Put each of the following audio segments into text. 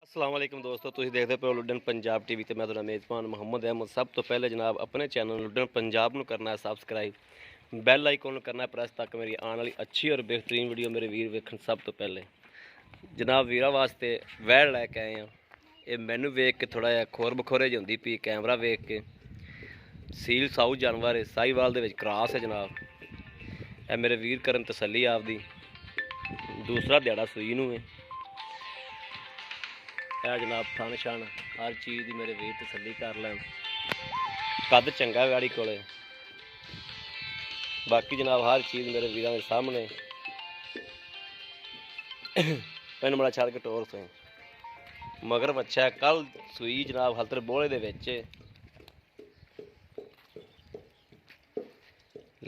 अस्सलाम वालेकुम दोस्तों, तुसीं देखदे पए हो लुड्डन पंजाब टीवी ते मैं तुहाडा मेज़बान मुहम्मद अहमद। सब तो पहले जनाब अपने चैनल लुड्डन पंजाब नूं करना है सबसक्राइब, बैल आइकन नूं करना है प्रेस ताकि मेरी आने वाली अच्छी और बेहतरीन वीडियो मेरे वीर वेखण सब तो पहले। जनाब वीरां वास्ते वैड़ लैके आए हैं। ये मैनू वेख के थोड़ा जिहा खोर बखोरे जी हुंदी पई, कैमरा वेख के। सील साऊ जानवर है, साहीवाल दे विच क्रॉस है जनाब। ये मेरे वीर करन तसल्ली आपदी, दूसरा दिहाड़ा सूई नूं है। है जनाब थन शन हर चीज़ की मेरे वीर तसल्ली कर लैन। कद चंगा गाड़ी कोले, बाकी जनाब हर चीज़ मेरे वीरों के सामने। पिंड बड़ा छड़ के टोर से मगर बच्चा है, कल सूई जनाब हलतर बोले दे विच।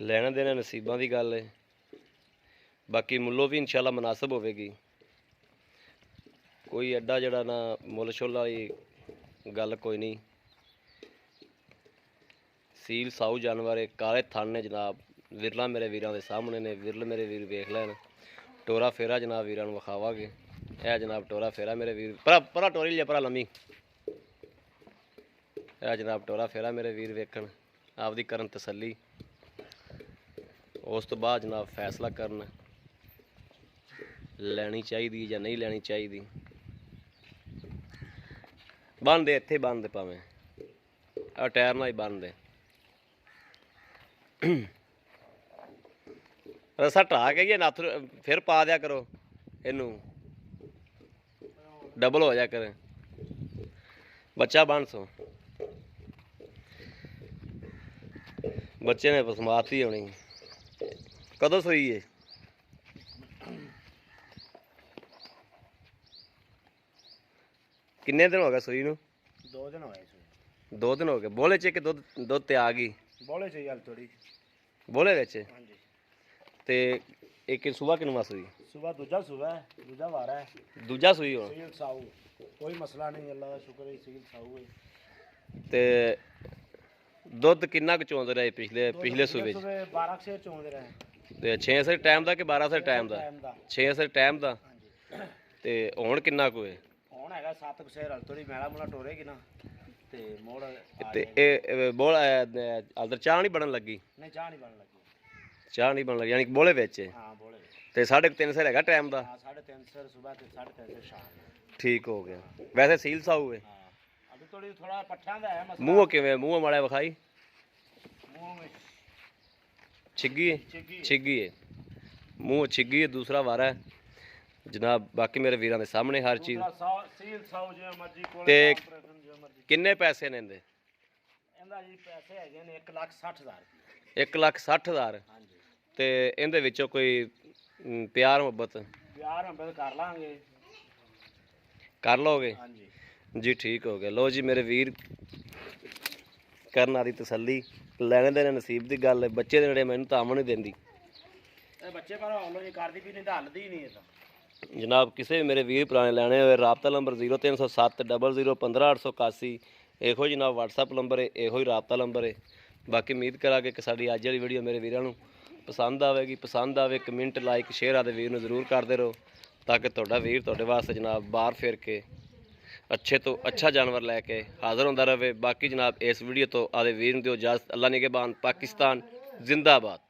लेना देना नसीबां दी गल है, बाकी मुल्लों भी इंशाल्लाह मुनासिब होवेगी। कोई एडा जड़ा ना मुल शुल वाली गल कोई नहीं। सील साऊ जानवर है, काले थन ने जनाब। विरला मेरे वीरों के सामने ने, विरल मेरे वीर वेख लैन। टोरा फेरा जनाब वीरों नूं विखावांगे। यह जनाब टोरा फेरा मेरे वीर परा टोरी लिया परा लम्मी। यह जनाब टोरा फेरा मेरे वीर वेखण आपदी करन तसल्ली। उस तो बाद जनाब फैसला करन लैनी चाहिए या नहीं लैनी चाहिए। बन दे इत्थे बन दे, भावें आ टायर नाल ही बन दे। रस्सा ढा के नत्थ फिर पा दिया करो, इनू डबल हो जाया करे। बच्चा बन सो बच्चे ने समाती होनी। कदों सोई है? किन्ने दिन हो गए सूई नूं? 2 दिन हो गए। 2 दिन हो गए। बोले च कि दुध ते आ गई? बोले च यार थोड़ी बोले विच। हाँ जी। ते एक सुबह किनवा सूई? सुबह दूजा सुबह है, दूजा वारा है। दूजा सूई हो? सील साऊ, कोई मसला नहीं, अल्लाह का शुक्र है। सील साऊ है। ते दुध किन्ना क चोंद रहे पिछले सूबे च? 12 सेर चोंदे रहे। ते 6 सेर टाइम दा कि 12 सेर टाइम दा? 6 सेर टाइम दा। ते हुण किन्ना को है? हुण हैगा 7 सेर। हल थोड़ी मैला मुला टोरेगी ना ते मोड़ ते ए बोल अलदर चाह नहीं बनन लगी? नहीं, चाह नहीं बन लगी। चाह नहीं बनन लगी यानी कि बोले विच? हां बोले। ते 3.5 सेर हैगा टाइम दा? हां 3.5 सेर सुबह ते 3.5 सेर शाम। ठीक हो गया। वैसे सील साऊ है? हां अभी थोड़ी थोड़ा पट्ठा दा है मसला। मूंह किवें? मूंह माड़ा विखाई। मुंह में छिग्गी है? छिग्गी है, मूँह छिग्गी है। दूसरा वारा है जनाब। बाकी मेरे वीरां दे सामने हर चीज़। सील साऊ जे मर्जी कोले ते ऑपरेशन जे मर्जी। किन्ने पैसे ने इंदे? ਇਹਦਾ ਜੀ ਪੈਸੇ ਹੈਗੇ ਨੇ 1,60,000 1,60,000। ਹਾਂਜੀ। ਤੇ ਇਹਦੇ ਵਿੱਚੋਂ ਕੋਈ ਪਿਆਰ ਮੁਹੱਬਤ ਪਿਆਰ ਹੰਬਲ ਕਰ ਲਾਂਗੇ। ਕਰ ਲੋਗੇ? ਹਾਂਜੀ जी ठीक हो गया। लो जी मेरे वीर करन आदी तसल्ली। लैने देने नसीब की गल है। बच्चे दे मैनू तो आमन नहीं देंदी। ਇਹ ਬੱਚੇ ਪਰ ਹੌਲੋ ਜੀ ਕਰਦੀ ਵੀ ਨਹੀਂ ਤਾਂ ਹੱਲਦੀ ਨਹੀਂ। ਇਹ ਤਾਂ जनाब किसी भी मेरे वीर पुराने लैने हुए राबता नंबर 0307 00 15 881 ਇਹੋ जनाब WhatsApp नंबर है, ਇਹੋ राबता नंबर है। बाकी उम्मीद करा कि साड़ी अज वाली वीडियो मेरे वीरों नूं पसंद आएगी। पसंद आवे कमेंट लाइक शेयर आदे वीर नूं जरूर करते रहो ताकि तुहाडा वीर तुहाडे वास्ते जनाब बाहर फिर के अच्छे तो अच्छा जानवर लैके हाज़र होंदा रहे। बाकी जनाब इस वीडियो तो आदे वीर नूं दिओ इजाज़त। अल्लाह निगहबान। पाकिस्तान जिंदाबाद।